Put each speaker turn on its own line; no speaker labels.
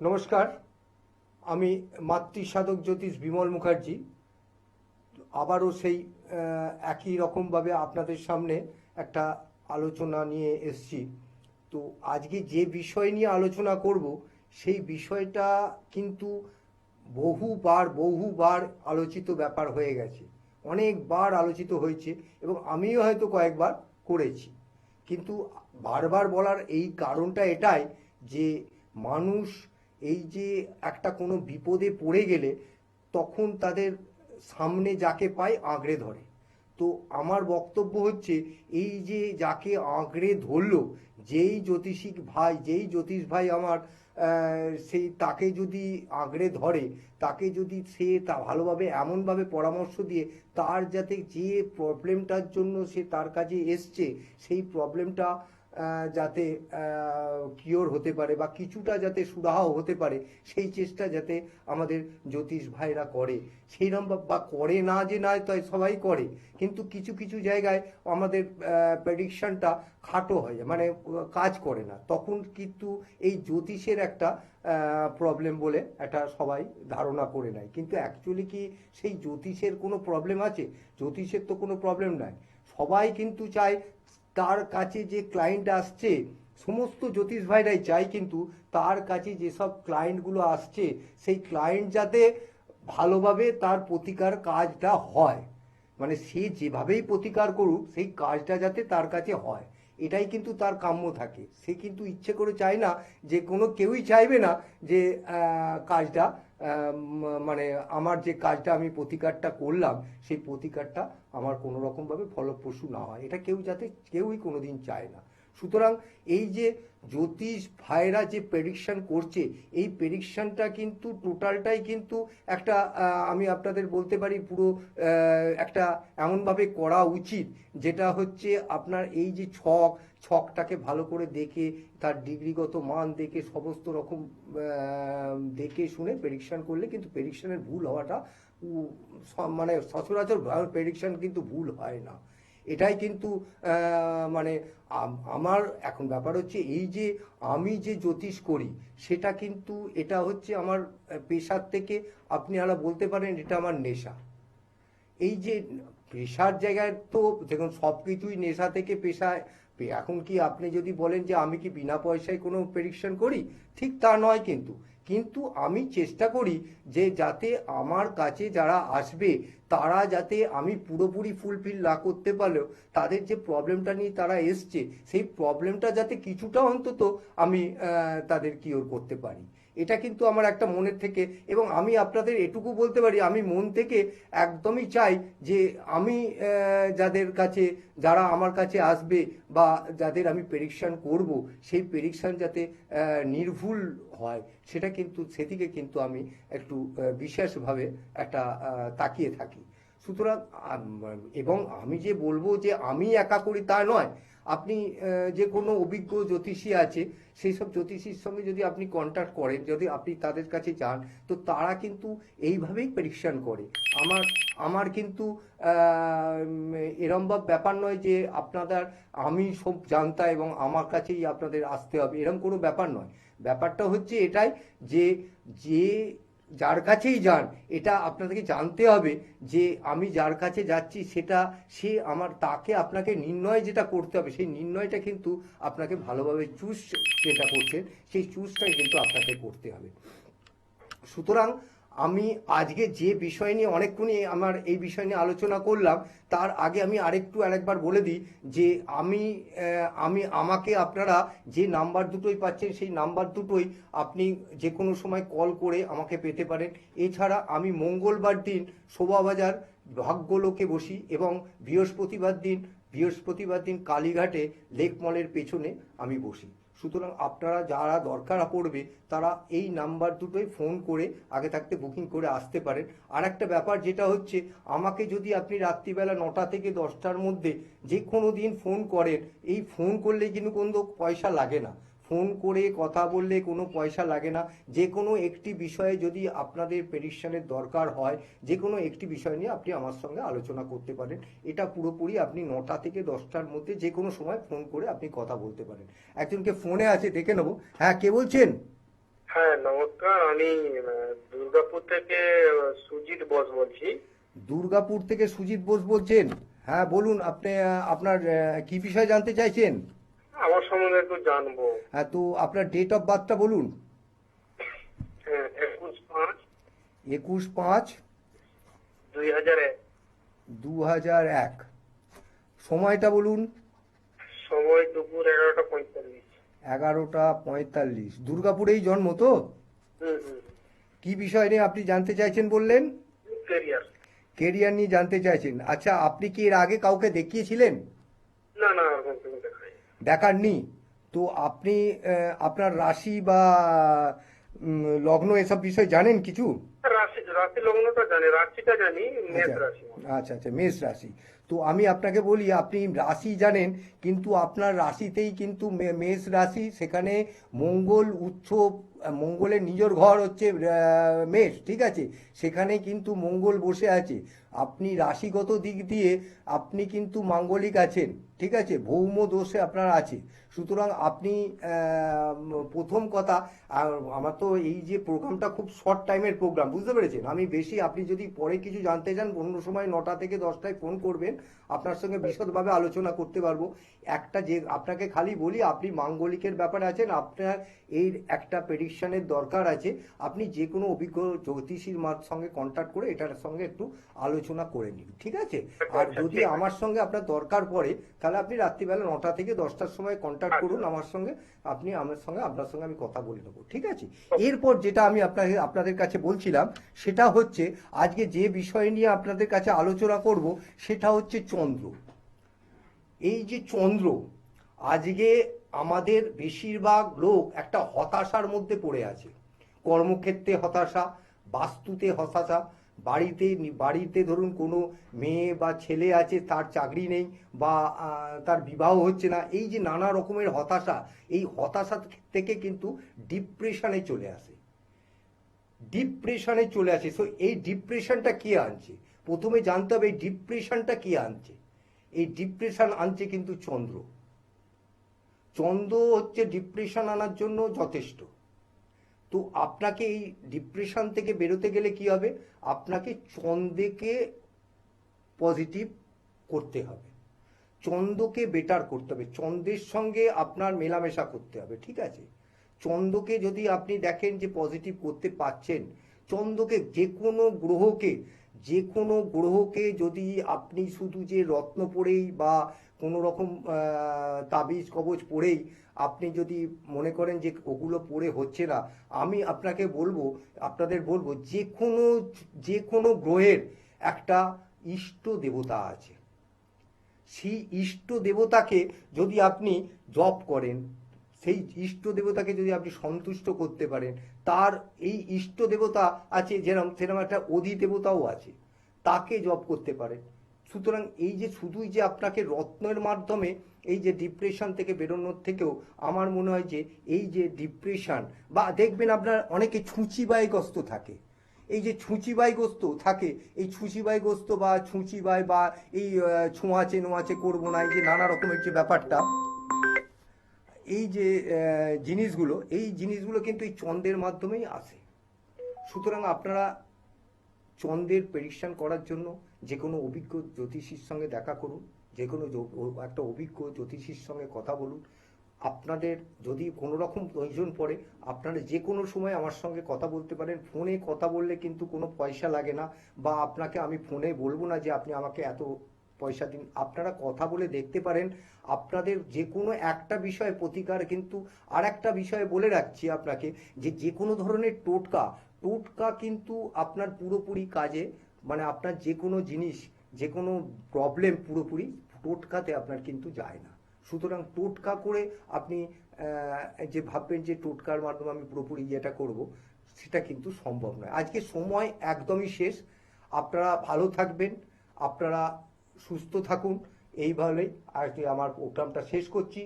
নমস্কার, আমি মাতৃসাধক জ্যোতিষ বিমল মুখার্জি আবারও সেই একই রকমভাবে আপনাদের সামনে একটা আলোচনা নিয়ে এসেছি। তো আজকে যে বিষয় নিয়ে আলোচনা করব সেই বিষয়টা কিন্তু বহুবার বহুবার আলোচিত ব্যাপার হয়ে গেছে, অনেকবার আলোচিত হয়েছে এবং আমিও হয়তো কয়েকবার করেছি। কিন্তু বারবার বলার এই কারণটা এটাই যে মানুষ এই যে একটা কোনো বিপদে পড়ে গেলে তখন তাদের সামনে যাকে পায় আঁকড়ে ধরে। তো আমার বক্তব্য হচ্ছে, এই যে যাকে আঁকড়ে ধরলো, যেই জ্যোতিষ ভাই আমার সেই তাকে যদি আঁকড়ে ধরে, তাকে যদি সে তা ভালোভাবে এমনভাবে পরামর্শ দিয়ে তার যাতে যে প্রবলেমটার জন্য সে তার কাছে এসছে সেই প্রবলেমটা যাতে কিওর হতে পারে বা কিছুটা যাতে সুরাহা হতে পারে, সেই চেষ্টা যাতে আমাদের জ্যোতিষ ভাইরা করে। সেইরকম বা করে না যে নয়, তাই সবাই করে, কিন্তু কিছু কিছু জায়গায় আমাদের প্রেডিকশনটা খাটো হয়, মানে কাজ করে না, তখন কিন্তু এই জ্যোতিষের একটা প্রবলেম বলে একটা সবাই ধারণা করে নেয়। কিন্তু অ্যাকচুয়ালি কি সেই জ্যোতিষের কোনো প্রবলেম আছে? জ্যোতিষের তো কোনো প্রবলেম নাই। সবাই কিন্তু চায় তার কাছে যে ক্লায়েন্ট আসছে, সমস্ত জ্যোতিষ ভাইরাই চায় কিন্তু তার কাছে যেসব ক্লায়েন্টগুলো আসছে সেই ক্লায়েন্ট যাতে ভালোভাবে তার প্রতিকার কাজটা হয়, মানে সে যেভাবেই প্রতিকার করুক সেই কাজটা যাতে তার কাছে হয়, এটাই কিন্তু তার কাম্য থাকে। সে কিন্তু ইচ্ছে করে চায় না, যে কোনো কেউই চাইবে না যে কাজটা মানে আমার যে কাজটা আমি প্রতিকারটা করলাম সেই প্রতিকারটা আমার কোনো রকমভাবে ফলপ্রসূ না হয়, এটা কেউই কোনোদিন চায় না। সুতরাং এই যে জ্যোতিষ ভাইরা যে প্রেডিকশন করছে, এই প্রেডিকশনটা কিন্তু টোটালটাই কিন্তু একটা আমি আপনাদের বলতে পারি পুরো একটা এমনভাবে করা উচিত, যেটা হচ্ছে আপনার এই যে ছকটাকে ভালো করে দেখে, তার ডিগ্রিগত মান দেখে, সমস্ত রকম দেখে শুনে প্রেডিকশন করলে কিন্তু প্রেডিকশনের ভুল হওয়াটা মানে সচরাচর প্রেডিকশন কিন্তু ভুল হয় না। এটাই কিন্তু মানে আমার এখন ব্যাপার হচ্ছে, এই যে আমি যে জ্যোতিষ করি সেটা কিন্তু এটা হচ্ছে আমার পেশার থেকে আপনি আলা বলতে পারেন এটা আমার নেশা। এই যে পেশার জায়গায় তো দেখুন সব কিছুই নেশা থেকে পেশায়। এখন কি আপনি যদি বলেন যে আমি কি বিনা পয়সায় কোনো প্রেডিকশন করি, ঠিক তা নয়, কিন্তু কিন্তু আমি চেষ্টা করি যে যাতে আমার কাছে যারা আসবে তারা যাতে আমি পুরোপুরি ফুলফিল না করতে পারলেও তাদের যে প্রবলেমটা নিয়ে তারা এসছে সেই প্রবলেমটা যাতে কিছুটা অন্তত আমি তাদের কিওর করতে পারি, এটা কিন্তু আমার একটা মনের থেকে। এবং আমি আপনাদের এটুকু বলতে পারি, আমি মন থেকে একদমই চাই যে আমি যারা আমার কাছে আসবে বা যাদের আমি প্রেডিকশন করব সেই প্রেডিকশন যাতে নির্ভুল হয়, সেটা কিন্তু সেদিকে কিন্তু আমি একটু বিশেষভাবে একটা তাকিয়ে থাকি। সুতরাং এবং আমি যে বলবো যে আমি একা করি তা নয়, আপনি যে কোনো অভিজ্ঞ জ্যোতিষী আছে সেই সব জ্যোতিষীর সঙ্গে যদি আপনি কন্ট্যাক্ট করেন, যদি আপনি তাদের কাছে যান, তো তারা কিন্তু এইভাবেই প্রেডিকশন করে। আমার আমার কিন্তু এরম ব্যাপার নয় যে আপনাদের আমি সব জানতা এবং আমার কাছেই আপনাদের আসতে হবে, এরম কোনো ব্যাপার নয়। ব্যাপারটা হচ্ছে এটাই যে যে যার কাছেই যান, এটা আপনাদেরকে জানতে হবে যে আমি যার কাছে যাচ্ছি সেটা সে আমার তাকে আপনাকে নির্ণয় যেটা করতে হবে সেই নির্ণয়টা কিন্তু আপনাকে ভালোভাবে চুজ যেটা করছেন সেই চুজটাই কিন্তু আপনাকে করতে হবে। সুতরাং আমি আজকে যে বিষয় নিয়ে অনেকক্ষণই আমার এই বিষয় নিয়ে আলোচনা করলাম, তার আগে আমি আরেকবার বলে দিই যে আমাকে আপনারা যে নাম্বার দুটোই পাচ্ছেন সেই নাম্বার দুটোই আপনি যে কোনো সময় কল করে আমাকে পেতে পারেন। এছাড়া আমি মঙ্গলবার দিন শোভাবাজার ভাগ্যলোকে বসি এবং বৃহস্পতিবার দিন কালীঘাটে লেক মলের পেছনে আমি বসি। সুতরাং আপনারা যারা দরকার পড়বে তারা এই নাম্বার দুটোই ফোন করে আগে থাকতে বুকিং করে আসতে পারেন। আর একটা ব্যাপার যেটা হচ্ছে, আমাকে যদি আপনি রাত্রিবেলা 9টা থেকে 10টার মধ্যে যে কোনো দিন ফোন করেন, এই ফোন করলে কিন্তু কোনো পয়সা লাগে না, ফোন করে কথা বললে কোনো পয়সা লাগে না। যে কোনো একটি বিষয়ে যদি আপনাদের প্রেডিকশনের দরকার হয়, যে কোনো একটি বিষয় নিয়ে আপনি আমার সঙ্গে আলোচনা করতে পারেন। এটা পুরোপুরি আপনি 9টা থেকে 10টার মধ্যে যে কোনো সময় ফোন করে আপনি কথা বলতে পারেন। একজনকে ফোনে আছে, দেখে নেবো। হ্যাঁ, কে বলছেন?
হ্যাঁ, নমস্কার। আমি দুর্গাপুর থেকে সুজিত বোস বলছি।
দুর্গাপুর থেকে সুজিত বোস বলছেন? হ্যাঁ বলুন, আপনি আপনার কি বিষয় জানতে চাইছেন?
আমার সম্বন্ধে একটু জানবো।
হ্যাঁ, তো আপনার ডেট অফ বার্থটা বলুন।
হ্যাঁ, 21/5,
21/5/2001।
2001।
সময়টা বলুন।
সময় দুপুর 11টা 45।
11টা 45। দুর্গাপুরেই জন্ম তো?
হুম হুম।
কি বিষয় নিয়ে আপনি জানতে চাইছেন বললেন?
ক্যারিয়ার।
কেরিয়ার নিয়ে জানতে চাইছেন। আচ্ছা, আপনি কি এর আগে কাউকে দেখিয়েছিলেন?
না না, ওরকম তুমি দেখাই।
দেখাননি? তো আপনি আপনার রাশি বা লগ্ন এসব বিষয় জানেন কিছু?
রাশি রাশি লগ্নটা জানি, রাশিটা জানি, মেষ
আচ্ছা
রাশি আমার।
আচ্ছা আচ্ছা, মেষ রাশি। তো আমি আপনাকে বলি, আপনি রাশি জানেন, কিন্তু আপনার রাশিতেই কিন্তু মেষ রাশি, সেখানে মঙ্গল উচ্চ, মঙ্গলের নিজের ঘর হচ্ছে মেষ, ঠিক আছে? সেখানে কিন্তু মঙ্গল বসে আছে। আপনি রাশিগত দিক দিয়ে আপনি কিন্তু মাঙ্গলিক আছেন, ঠিক আছে? ভৌম দোষে আপনার আছে। সুতরাং আপনি প্রথম কথা, আর আমার তো এই যে প্রোগ্রামটা খুব শর্ট টাইমের প্রোগ্রাম, বুঝতে পেরেছেন? আমি বেশি, আপনি যদি পরে কিছু জানতে চান অন্য সময় 9টা থেকে 10টায় ফোন করবেন, আপনার সঙ্গে বিশদভাবে আলোচনা করতে পারবো। একটা যে আপনাকে খালি বলি, আপনি মাঙ্গলিকের ব্যাপারে আছেন, আপনার এই একটা প্রেডিকশনের দরকার আছে। আপনি যে কোনো অভিজ্ঞ জ্যোতিষীর সঙ্গে কন্ট্যাক্ট করে এটার সঙ্গে একটু আলোচনা করে নিন, ঠিক আছে?
আচ্ছা
আর
আচ্ছা,
যদি
ঠিক আছে।
আমার সঙ্গে আপনার দরকার পড়ে, তাহলে আপনি রাত্রিবেলা 9টা থেকে 10টার সময় কন্ট্যাক্ট
আচ্ছা।
করুন আমার সঙ্গে। আপনি আমার সঙ্গে, আপনার সঙ্গে আমি কথা বলে নেবো, ঠিক আছে?
ওকে।
এরপর যেটা আমি আপনাদের কাছে বলছিলাম, সেটা হচ্ছে আজকে যে বিষয় নিয়ে আপনাদের কাছে আলোচনা করব, সেটা হচ্ছে চন্দ্র। এই যে চন্দ্র, আজকে আমাদের বেশিরভাগ লোক একটা হতাশার মধ্যে পড়ে আছে। কর্মক্ষেত্রে হতাশা, বাস্তুতে হতাশা, বাড়িতে বাড়িতে ধরুন কোনো মেয়ে বা ছেলে আছে, তার চাকরি নেই, বা তার বিবাহ হচ্ছে না, এই যে নানা রকমের হতাশা, এই হতাশা থেকে কিন্তু ডিপ্রেশনে চলে আসে। ডিপ্রেশনে চলে আসে। সো এই ডিপ্রেশনটা কে আনছে? প্রথমে জানতে হবে এই ডিপ্রেশনটা কে আনছে। এই ডিপ্রেশন আনছে কিন্তু চন্দ্র। চন্দ্র হচ্ছে ডিপ্রেশন আনার জন্য যথেষ্ট। তো আপনাকে এই ডিপ্রেশন থেকে বেরোতে গেলে কি হবে? আপনাকে চন্দ্রকে পজিটিভ করতে হবে, চন্দ্রকে বেটার করতে হবে, চন্দ্রের সঙ্গে আপনার মেলামেশা করতে হবে, ঠিক আছে? চন্দ্রকে যদি আপনি দেখেন যে পজিটিভ করতে পারছেন, চন্দ্রকে, যে কোনো গ্রহকে যদি আপনি শুধু যে রত্ন পড়েই বা কোনো রকম তাবিজ কবজ পড়েই আপনি যদি মনে করেন যে ওগুলো পড়ে হচ্ছে না, আমি আপনাদের বলবো, যে কোনো গ্রহের একটা ইষ্ট দেবতা আছে। সেই ইষ্ট দেবতাকে যদি আপনি জপ করেন, সেই ইষ্ট দেবতাকে যদি আপনি সন্তুষ্ট করতে পারেন, তার এই ইষ্ট দেবতা আছে, যেরকম সেরকম একটা অধিদেবতাও আছে, তাকে জপ করতে পারেন। সুতরাং এই যে শুধুই যে আপনাকে রত্নের মাধ্যমে এই যে ডিপ্রেশন থেকে বেরোনোর থেকেও, আমার মনে হয় যে এই যে ডিপ্রেশন, বা দেখবেন আপনার অনেকে ছুঁচিবাইগ্রস্ত থাকে, এই যে ছুঁচিবাইগ্রস্ত থাকে, এই ছুঁচিবাইগ্রস্ত বা ছুঁচিবাই বা এই ছোঁয়াচে নোয়াচে করবো না, এই যে নানা রকমের যে ব্যাপারটা, এই যে এই জিনিসগুলো কিন্তু এই চন্দ্রের মাধ্যমেই আসে। সুতরাং আপনারা চন্দ্রের প্রেডিকশন করার জন্য যে কোনো অভিজ্ঞ জ্যোতিষীর সঙ্গে দেখা করুন, যে কোনো একটা অভিজ্ঞ জ্যোতিষীর সঙ্গে কথা বলুন। আপনাদের যদি কোনো রকম প্রয়োজন পড়ে, আপনারা যে কোনো সময় আমার সঙ্গে কথা বলতে পারেন। ফোনে কথা বললে কিন্তু কোনো পয়সা লাগে না, বা আপনাকে আমি ফোনে বলবো না যে আপনি আমাকে এত পয়সা দিন। আপনারা কথা বলে দেখতে পারেন। আপনাদের যে কোনো একটা বিষয়ে প্রতিকার কিন্তু, আর একটা বিষয়ে বলে রাখছি আপনাকে, যে যে কোনো ধরনের টোটকা, টোটকা কিন্তু আপনার পুরোপুরি কাজে, মানে আপনার যে কোনো জিনিস, যে কোনো প্রবলেম পুরোপুরি টোটকাতে আপনার কিন্তু যায় না। সুতরাং টোটকা করে আপনি যে ভাববেন যে টোটকার মাধ্যমে আমি পুরোপুরি ইয়েটা করব, সেটা কিন্তু সম্ভব নয়। আজকে সময় একদমই শেষ। আপনারা ভালো থাকবেন, আপনারা সুস্থ থাকুন। এইভাবেই আজকে আমার প্রোগ্রামটা শেষ করছি।